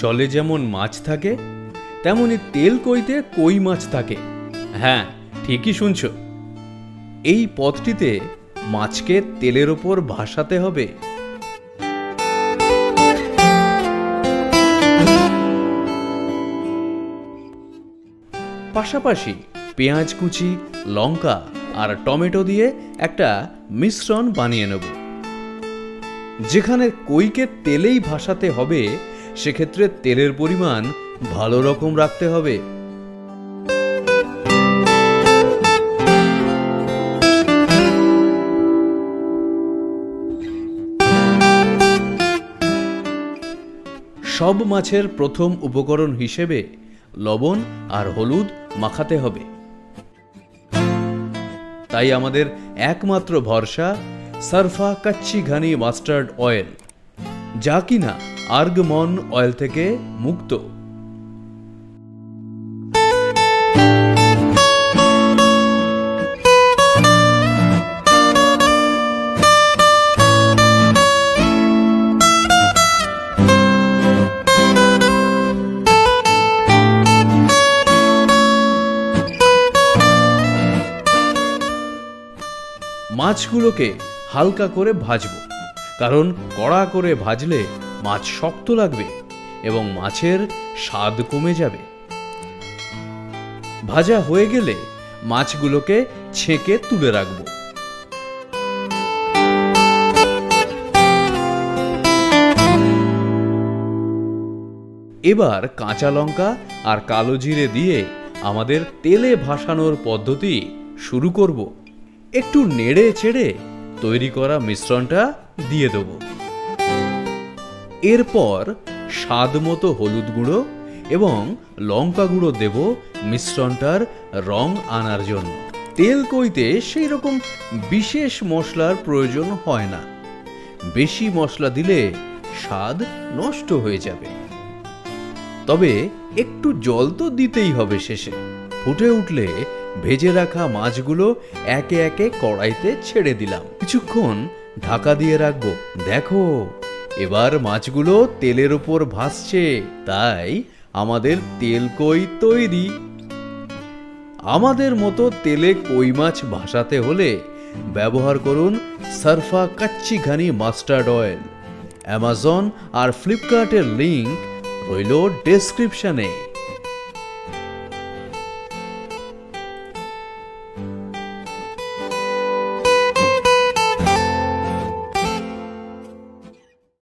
জলে যেমন মাছ থাকে তেমনি তেল কইতে কই মাছ থাকে। হ্যাঁ, ঠিকই শুনছো। এই পথটিতে মাছকে তেলের ওপর ভাসাতে হবে। পাশাপাশি পেঁয়াজ কুচি, লঙ্কা আর টমেটো দিয়ে একটা মিশ্রণ বানিয়ে নেব। যেখানে কইকে তেলেই ভাসাতে হবে সেক্ষেত্রে তেলের পরিমাণ ভালো রকম রাখতে হবে। সব মাছের প্রথম উপকরণ হিসেবে লবণ আর হলুদ মাখাতে হবে। তাই আমাদের একমাত্র ভরসা সারফা কাচ্চি ঘানি মাস্টার্ড অয়েল, যা কিনা আর্গমন অয়েল থেকে মুক্ত। মাছগুলোকে হালকা করে ভাজবো, কারণ কড়া করে ভাজলে মাছ শক্ত লাগবে এবং মাছের স্বাদ কমে যাবে। ভাজা হয়ে গেলে মাছগুলোকে ছেঁকে তুলে রাখবো। এবার কাঁচা লঙ্কা আর কালো জিরে দিয়ে আমাদের তেলে ভাসানোর পদ্ধতি শুরু করব। একটু নেড়ে চেড়ে তৈরি করা মিশ্রণটা দিয়ে দেব। এরপর স্বাদ মতো হলুদ গুঁড়ো এবং লঙ্কা গুঁড়ো দেব মিশ্রণটার রং আনার জন্য। তেল কইতে সেই রকম বিশেষ মশলার প্রয়োজন হয় না। বেশি মশলা দিলে স্বাদ নষ্ট হয়ে যাবে। তবে একটু জল তো দিতেই হবে শেষে। ফুটে উঠলে ভেজে রাখা মাছগুলো একে একে কড়াইতে ছেড়ে দিলাম। কিছুক্ষণ ঢাকা দিয়ে রাখবো। দেখো, এবার মাছগুলো তেলের উপর ভাসছে, তাই আমাদের তেল কই তৈরি। আমাদের মতো তেলে কই মাছ ভাসাতে হলে ব্যবহার করুন সারফা কাচ্চি ঘানি মাস্টার্ড অয়েল। অ্যামাজন আর ফ্লিপকার্টের লিংক রইল ডেসক্রিপশনে।